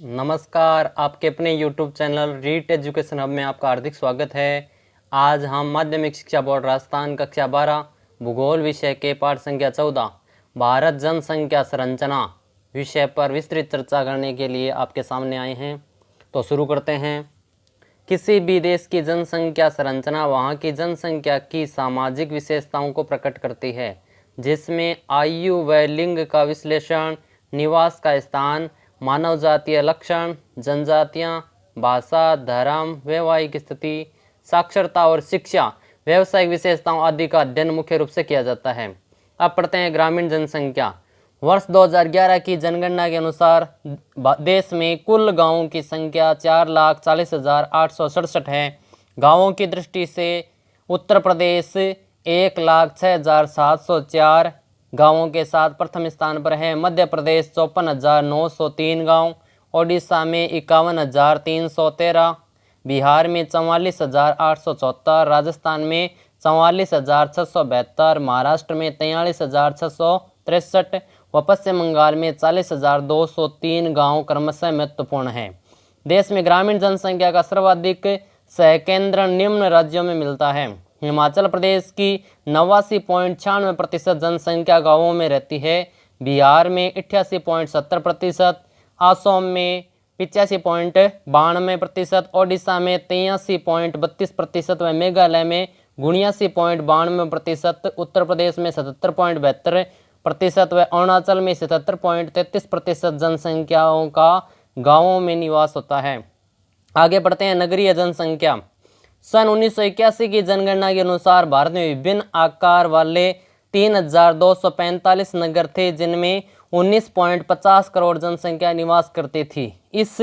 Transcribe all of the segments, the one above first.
नमस्कार, आपके अपने YouTube channel REET education hub में आपका हार्दिक स्वागत है। आज हम माध्यमिक शिक्षा बोर्ड राजस्थान कक्षा 12 भूगोल विषय के पाठ संख्या 14 भारत जनसंख्या संरचना विषय पर विस्तृत चर्चा करने के लिए आपके सामने आए हैं। तो शुरू करते हैं। किसी भी देश की जनसंख्या संरचना वहाँ की जनसंख्या की सामाजिक विशेषताओं को प्रकट करती है, जिसमें आयु व लिंग का विश्लेषण, निवास का स्थान, मानव जातीय लक्षण, जनजातियाँ, भाषा, धर्म, वैवाहिक स्थिति, साक्षरता और शिक्षा, व्यावसायिक विशेषताओं आदि का अध्ययन मुख्य रूप से किया जाता है। अब पढ़ते हैं ग्रामीण जनसंख्या। वर्ष 2011 की जनगणना के अनुसार देश में कुल गांवों की संख्या 4,40,867 है। गांवों की दृष्टि से उत्तर प्रदेश 1,06,704 गांवों के साथ प्रथम स्थान पर है। मध्य प्रदेश 54,903 गांव, ओडिशा में 51,313, बिहार में 44,874, राजस्थान में 44,672, महाराष्ट्र में 43,663 व पश्चिम बंगाल में 40,203 गांव क्रमशः महत्वपूर्ण हैं। देश में ग्रामीण जनसंख्या का सर्वाधिक सहकेंद्रण निम्न राज्यों में मिलता है। हिमाचल प्रदेश की 89.96% जनसंख्या गांवों में रहती है, बिहार में 88.70%, असम में 85.92%, ओडिशा में 83.32% व मेघालय में 79.92%, उत्तर प्रदेश में 77.72% व अरुणाचल में 77.33% जनसंख्याओं का गांवों में निवास होता है। आगे बढ़ते हैं। नगरीय जनसंख्या। सन 1981 की जनगणना के अनुसार भारत में विभिन्न आकार वाले 3,245 नगर थे, जिनमें 19.50 करोड़ जनसंख्या निवास करती थी। इस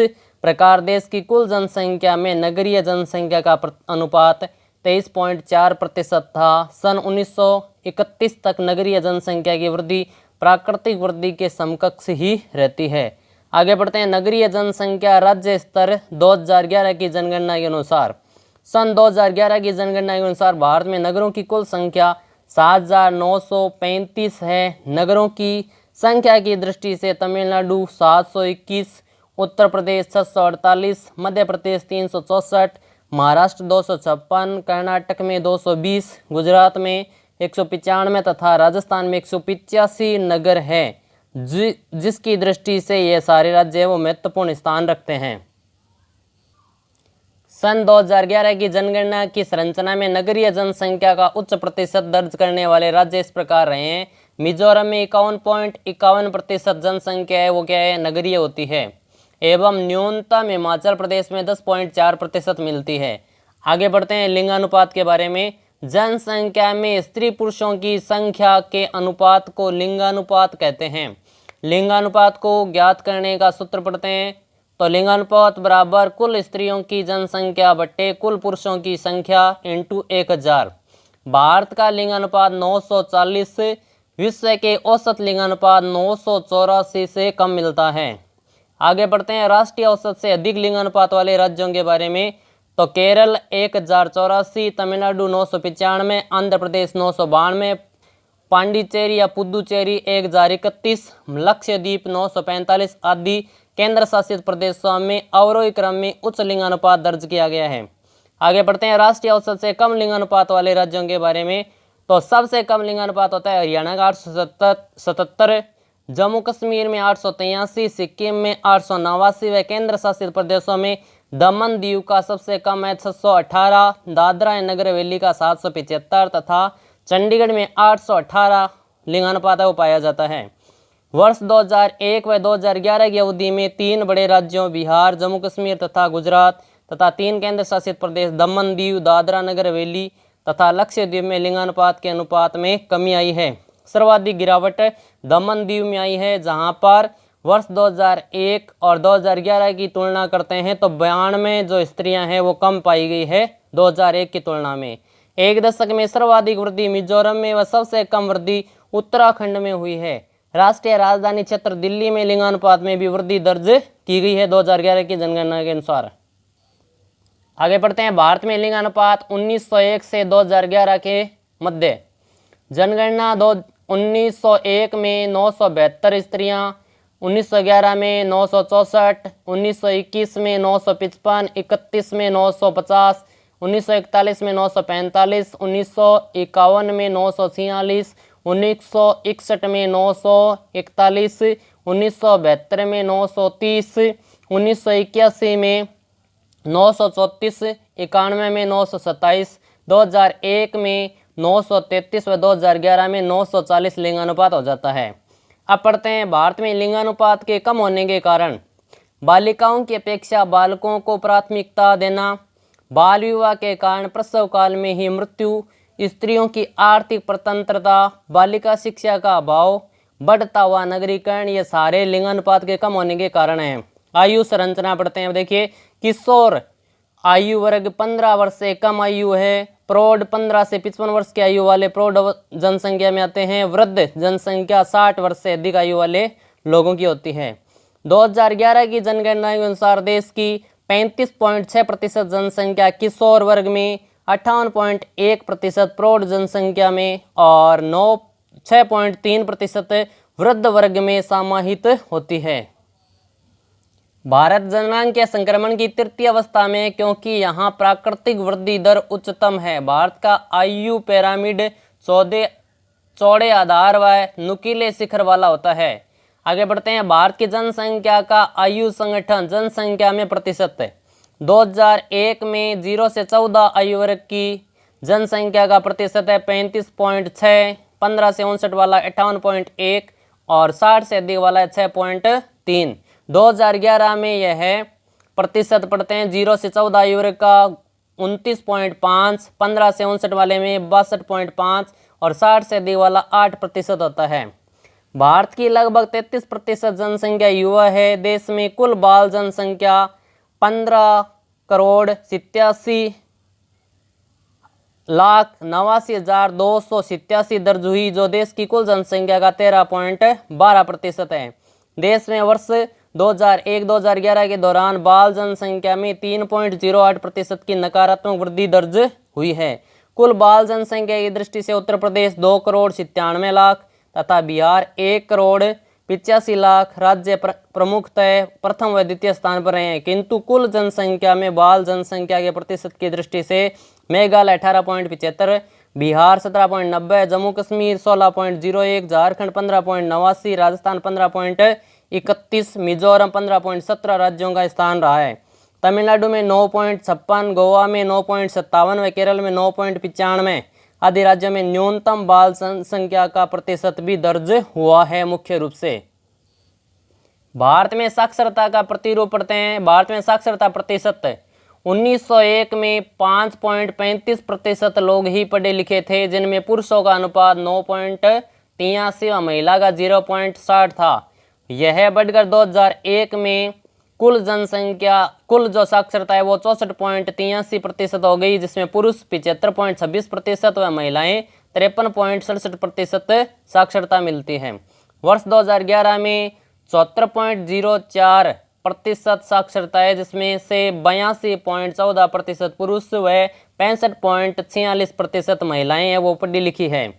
प्रकार देश की कुल जनसंख्या में नगरीय जनसंख्या का अनुपात 23.4% था। सन 1931 तक नगरीय जनसंख्या की वृद्धि प्राकृतिक वृद्धि के समकक्ष ही रहती है। आगे बढ़ते हैं। नगरीय जनसंख्या राज्य स्तर 2011 की जनगणना के अनुसार सन 2011 की जनगणना के अनुसार भारत में नगरों की कुल संख्या 7,935 है। नगरों की संख्या की दृष्टि से तमिलनाडु 721, उत्तर प्रदेश 648, मध्य प्रदेश 364, महाराष्ट्र 256, कर्नाटक में 220, गुजरात में 195 तथा राजस्थान में 185 नगर है। जिसकी दृष्टि से ये सारे राज्य वो महत्वपूर्ण स्थान रखते हैं। सन 2011 की जनगणना की संरचना में नगरीय जनसंख्या का उच्च प्रतिशत दर्ज करने वाले राज्य इस प्रकार रहे हैं। मिजोरम में 51.51% जनसंख्या है वो क्या है, नगरीय होती है, एवं न्यूनतम हिमाचल प्रदेश में 10.4% मिलती है। आगे बढ़ते हैं। लिंगानुपात के बारे में। जनसंख्या में स्त्री पुरुषों की संख्या के अनुपात को लिंगानुपात कहते हैं। लिंगानुपात को ज्ञात करने का सूत्र पढ़ते हैं। तो लिंगानुपात बराबर कुल स्त्रियों की जनसंख्या बट्टे कुल पुरुषों की संख्या इंटू 1000। भारत का लिंगानुपात 940, विश्व के औसत लिंगानुपात 984 से कम मिलता है। आगे बढ़ते हैं। राष्ट्रीय औसत से अधिक लिंगानुपात वाले राज्यों के बारे में। तो केरल 1084, तमिलनाडु 995, आंध्र प्रदेश 992, पांडिचेरी या पुदुचेरी 1031, लक्षद्वीप 945 आदि केंद्र शासित प्रदेशों में अवरोही क्रम में उच्च लिंगानुपात दर्ज किया गया है। आगे बढ़ते हैं। राष्ट्रीय औसत से कम लिंगानुपात वाले राज्यों के बारे में। तो सबसे कम लिंगानुपात होता है हरियाणा का 877, जम्मू कश्मीर में 883, सिक्किम में 889 व केंद्र शासित प्रदेशों में दमन दीव का सबसे कम है 618, दादरा एंड नगर हवेली का 775 तथा चंडीगढ़ में 818 लिंगानुपात को पाया जाता है। वर्ष 2001 व 2011 की अवधि में 3 बड़े राज्यों बिहार, जम्मू कश्मीर तथा गुजरात तथा 3 केंद्र शासित प्रदेश दमन दीव, दादरा नगर हवेली तथा लक्षद्वीप में लिंगानुपात के अनुपात में कमी आई है। सर्वाधिक गिरावट दमन दीव में आई है, जहां पर वर्ष 2001 और 2011 की तुलना करते हैं तो 92 जो स्त्रियां हैं वो कम पाई गई है 2001 की तुलना में। एक दशक में सर्वाधिक वृद्धि मिजोरम में व सबसे कम वृद्धि उत्तराखंड में हुई है। राष्ट्रीय राजधानी क्षेत्र दिल्ली में लिंगानुपात में भी वृद्धि दर्ज की गई है 2011 की जनगणना के अनुसार। आगे बढ़ते हैं। भारत में लिंगानुपात 1901 से 2011 के मध्य। जनगणना 1901 में 972 स्त्रियां, 1911 में 964, 1921 में 955, 31 में 950, 1941 में 945, 1951 में 946, 1961 में 941, 1972 में 930, 1981 में 934, 91 में 927, 2001 में 933 व 2011 में 940 लिंगानुपात हो जाता है। अब पढ़ते हैं भारत में लिंगानुपात के कम होने के कारण बालिकाओं की अपेक्षा बालकों को प्राथमिकता देना, बाल विवाह के कारण प्रसव काल में ही मृत्यु, स्त्रियों की आर्थिक स्वतंत्रता, बालिका शिक्षा का अभाव, बढ़ता हुआ नगरीकरण, ये सारे लिंगानुपात के कम होने के कारण हैं। आयु संरचना पढ़ते हैं। देखिए, किशोर आयु वर्ग 15 वर्ष से कम आयु है। प्रौढ़ 15 से 55 वर्ष की आयु वाले प्रौढ़ जनसंख्या में आते हैं। वृद्ध जनसंख्या 60 वर्ष से अधिक आयु वाले लोगों की होती है। 2011 की जनगणना के अनुसार देश की 35.6% जनसंख्या किशोर वर्ग में, 58.1% प्रौढ़ जनसंख्या में और 6.3% वृद्ध वर्ग में समाहित होती है। भारत जननांग संक्रमण की तृतीय अवस्था में, क्योंकि यहाँ प्राकृतिक वृद्धि दर उच्चतम है। भारत का आयु पिरामिड चौड़े आधार व नुकीले शिखर वाला होता है। आगे बढ़ते हैं। भारत की जनसंख्या का आयु संगठन जनसंख्या में प्रतिशत 2001 में 0 से 14 आयु वर्ग की जनसंख्या का प्रतिशत है 35.6, 15 से 59 वाला 58.1 और 60 से अधिक वाला 6.3। 2011 में यह प्रतिशत पढ़ते हैं 0 से 14 आयु वर्ग का 29.5, 15 से 59 वाले में 62.5 और 60 से अधिक वाला 8% होता है। भारत की लगभग 33% जनसंख्या युवा है। देश में कुल बाल जनसंख्या 15,87,89,287 दर्ज हुई, जो देश की कुल जनसंख्या का 13.12% है। देश में वर्ष 2001-2011 के दौरान बाल जनसंख्या में 3.08% की नकारात्मक वृद्धि दर्ज हुई है। कुल बाल जनसंख्या की दृष्टि से उत्तर प्रदेश 2,97,00,000 तथा बिहार 1,85,00,000 राज्य प्रमुखतः प्रथम व द्वितीय स्थान पर रहे हैं। किंतु कुल जनसंख्या में बाल जनसंख्या के प्रतिशत की दृष्टि से मेघालय 18.75, बिहार 17.90, जम्मू कश्मीर 16.01, झारखंड 15.89, राजस्थान 15.31, मिजोरम 15.17 राज्यों का स्थान रहा है। तमिलनाडु में 9.56, गोवा में 9.57 व केरल में 9.95 आदि राज्यों में न्यूनतम बाल जनसंख्या का प्रतिशत भी दर्ज हुआ है। मुख्य रूप से भारत में साक्षरता का प्रतिरूप पढ़ते हैं। भारत में साक्षरता प्रतिशत 1901 में 5.35% लोग ही पढ़े लिखे थे, जिनमें पुरुषों का अनुपात 9.83 व महिला का 0.60 था। यह बढ़कर 2001 में कुल जो साक्षरता है वो 64.83% हो गई, जिसमें पुरुष 75.26% व महिलाएं 53.67% साक्षरता मिलती है। वर्ष 2011 में 74.04% साक्षरता है, जिसमें से 82.14% पुरुष व 65.46% महिलाएं हैं वो पढ़ी लिखी है।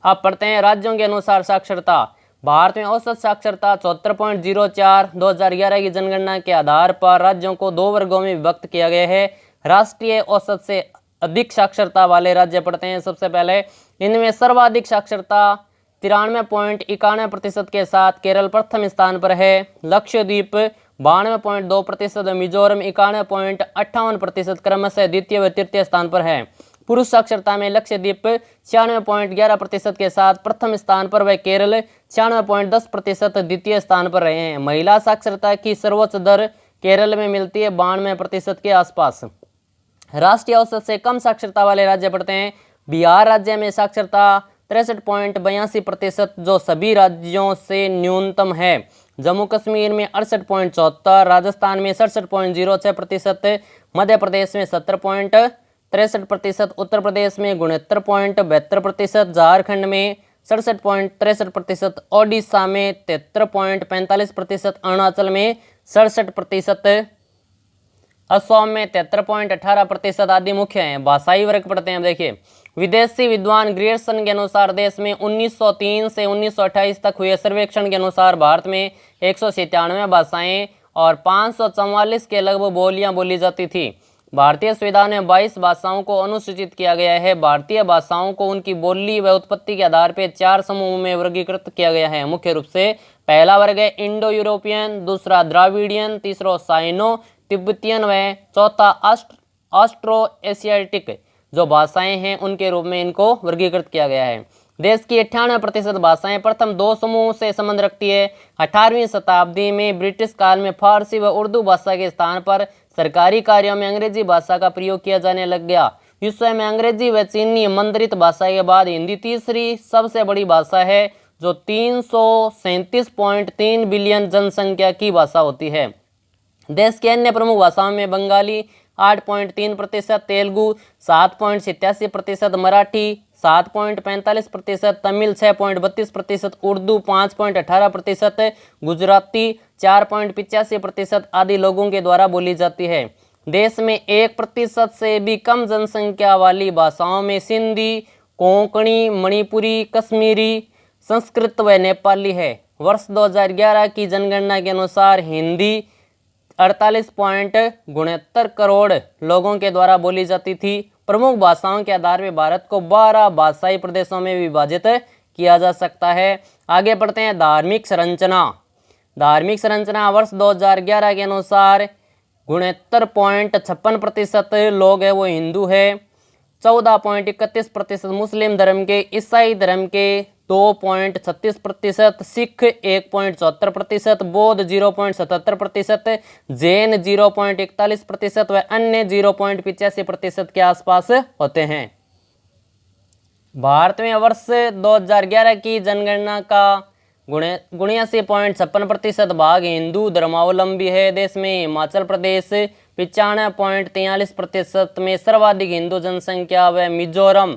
अब पढ़ते हैं राज्यों के अनुसार साक्षरता। भारत में औसत साक्षरता 74.04। 2011 की जनगणना के आधार पर राज्यों को 2 वर्गों में विभक्त किया गया है। राष्ट्रीय औसत से अधिक साक्षरता वाले राज्य पढ़ते हैं। सबसे पहले इनमें सर्वाधिक साक्षरता 93.91% के साथ केरल प्रथम स्थान पर है। लक्षद्वीप 92.2%, मिजोरम 91.58% क्रमशः द्वितीय व तृतीय स्थान पर है। पुरुष साक्षरता में लक्षद्वीप 96.11% के साथ प्रथम स्थान पर व केरल 96.10% द्वितीय स्थान पर रहे हैं। महिला साक्षरता की सर्वोच्च दर केरल में मिलती है 92% के आसपास। राष्ट्रीय औसत से कम साक्षरता वाले राज्य पढ़ते हैं। बिहार राज्य में साक्षरता 63.82%, जो सभी राज्यों से न्यूनतम है। जम्मू कश्मीर में 68.74, राजस्थान में 67.06%, मध्य प्रदेश में 70.63%, उत्तर प्रदेश में 69.72%, झारखंड में 67.63%, ओडिशा में 73.45%, अरुणाचल में 67%, असम में 73.18% आदि मुख्य हैं। भाषाई वर्ग पढ़ते हैं। देखिए, विदेशी विद्वान ग्रियर्सन के अनुसार देश में 1903 से 1928 तक हुए सर्वेक्षण के अनुसार भारत में 197 भाषाएं और 544 के लगभग बोलियां बोली जाती थी। भारतीय संविधान में 22 भाषाओं को अनुसूचित किया गया है। भारतीय भाषाओं को उनकी बोली व उत्पत्ति के आधार पर 4 समूहों में वर्गीकृत किया गया है। मुख्य रूप से पहला वर्ग है इंडो यूरोपियन, दूसरा द्राविडियन, तीसरा साइनो तिब्बतियन व चौथा ऑस्ट्रो एशियाटिक जो भाषाएं हैं उनके रूप में इनको वर्गीकृत किया गया है। देश की 98% भाषाएं प्रथम 2 समूहों से संबंध रखती है। 18वीं शताब्दी में ब्रिटिश काल में फारसी व उर्दू भाषा के स्थान पर सरकारी कार्यों में अंग्रेजी भाषा का प्रयोग किया जाने लग गया। विश्व में अंग्रेजी व चीनी मंत्रित भाषा के बाद हिंदी तीसरी सबसे बड़ी भाषा है जो 337.3 बिलियन जनसंख्या की भाषा होती है। देश की अन्य प्रमुख भाषाओं में बंगाली 8.3%, तेलुगु 7.87%, मराठी 7.45%, तमिल 6.32%, उर्दू 5.18%, गुजराती 4.85% आदि लोगों के द्वारा बोली जाती है। देश में 1% से भी कम जनसंख्या वाली भाषाओं में सिंधी, कोंकणी, मणिपुरी, कश्मीरी, संस्कृत व नेपाली है। वर्ष 2011 की जनगणना के अनुसार हिंदी 48.69 करोड़ लोगों के द्वारा बोली जाती थी। प्रमुख भाषाओं के आधार पर भारत को 12 भाषाई प्रदेशों में विभाजित किया जा सकता है। आगे बढ़ते हैं धार्मिक संरचना। धार्मिक संरचना वर्ष 2011 के अनुसार 69.56% लोग हैं वो हिंदू है, 14.31% मुस्लिम धर्म के, ईसाई धर्म के 2.36%, सिख 1.74%, बौद्ध 0.77%, जैन 0.41% व अन्य 0.85% के आसपास होते हैं। भारत में वर्ष 2011 की जनगणना का 79.56% भाग हिंदू धर्मावलंबी है। देश में हिमाचल प्रदेश 95.43% में सर्वाधिक हिंदू जनसंख्या व मिजोरम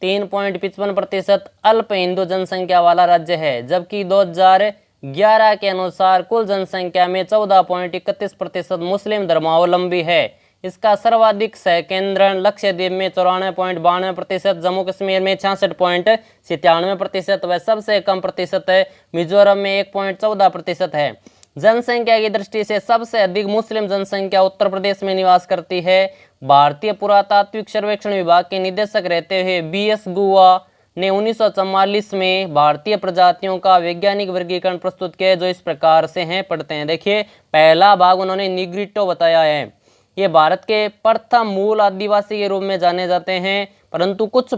3.55% अल्प हिंदू जनसंख्या वाला राज्य है, जबकि 2011 के अनुसार कुल जनसंख्या में 14.31% मुस्लिम धर्मावलंबी है। इसका सर्वाधिक सहकेंद्रण लक्षद्वीप में 94.92%, जम्मू कश्मीर में 66.97% व सबसे कम प्रतिशत मिजोरम में 1.14% है। जनसंख्या की दृष्टि से सबसे अधिक मुस्लिम जनसंख्या उत्तर प्रदेश में निवास करती है। भारतीय पुरातात्विक सर्वेक्षण विभाग के निदेशक रहते हुए BS गुआ ने 1944 में भारतीय प्रजातियों का वैज्ञानिक वर्गीकरण प्रस्तुत किया, जो इस प्रकार से हैं, पढ़ते हैं। देखिए, पहला भाग उन्होंने निग्रिटो बताया है। ये भारत के प्रथम मूल आदिवासी के रूप में जाने जाते हैं, परंतु कुछ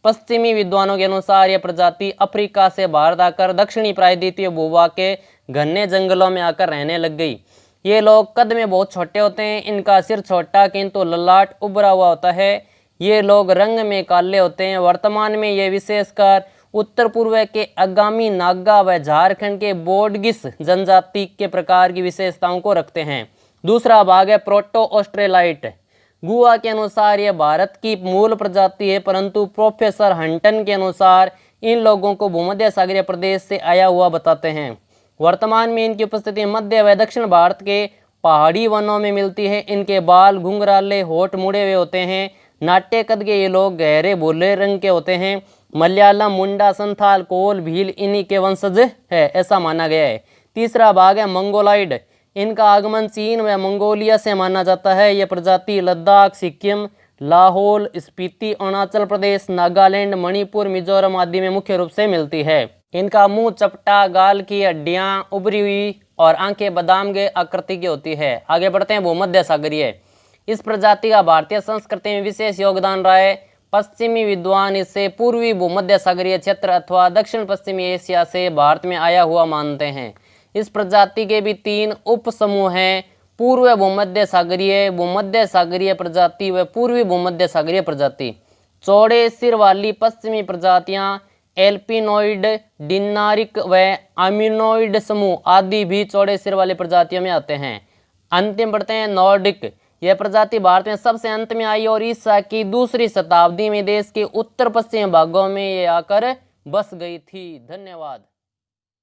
पश्चिमी विद्वानों के अनुसार यह प्रजाति अफ्रीका से बाहर आकर दक्षिणी प्रायद्वीपीय भूभाग के घने जंगलों में आकर रहने लग गई। ये लोग कद में बहुत छोटे होते हैं। इनका सिर छोटा किंतु ललाट उभरा हुआ होता है। ये लोग रंग में काले होते हैं। वर्तमान में ये विशेषकर उत्तर पूर्व के आगामी नागा व झारखंड के बोडगिस जनजाति के प्रकार की विशेषताओं को रखते हैं। दूसरा भाग है प्रोटो ऑस्ट्रेलाइट। गुआ के अनुसार यह भारत की मूल प्रजाति है, परंतु प्रोफेसर हंटन के अनुसार इन लोगों को भूमध्य सागरीय प्रदेश से आया हुआ बताते हैं। वर्तमान में इनकी उपस्थिति मध्य व दक्षिण भारत के पहाड़ी वनों में मिलती है। इनके बाल घुंघराले, होठ मुड़े हुए होते हैं। नाट्य कद के ये लोग गहरे भूरे रंग के होते हैं। मलयालम, मुंडा, संथाल, कोल, भील इन्हीं के वंशज है, ऐसा माना गया है। तीसरा भाग है मंगोलाइड। इनका आगमन चीन व मंगोलिया से माना जाता है। यह प्रजाति लद्दाख, सिक्किम, लाहौल, स्पीति, अरुणाचल प्रदेश, नागालैंड, मणिपुर, मिजोरम आदि में मुख्य रूप से मिलती है। इनका मुंह चपटा, गाल की हड्डियां उभरी हुई और आंखें बादाम के आकृति की होती है। आगे बढ़ते हैं भूमध्य सागरीय। इस प्रजाति का भारतीय संस्कृति में विशेष योगदान रहा है। पश्चिमी विद्वान इसे पूर्वी भूमध्य सागरीय क्षेत्र अथवा दक्षिण पश्चिमी एशिया से भारत में आया हुआ मानते हैं। इस प्रजाति के भी 3 उप समूह हैं, पूर्व भूमध्य सागरीय प्रजाति व पूर्वी भूमध्य सागरीय प्रजाति। चौड़े सिर वाली पश्चिमी प्रजातियां एल्पिनोइड, डिनारिक व आमिनोइड समूह आदि भी चौड़े सिर वाली प्रजातियों में आते हैं। अंतिम बढ़ते हैं नॉर्डिक। यह प्रजाति भारत में सबसे अंत में आई और ईसा की 2री शताब्दी में देश के उत्तर पश्चिमी भागों में ये आकर बस गई थी। धन्यवाद।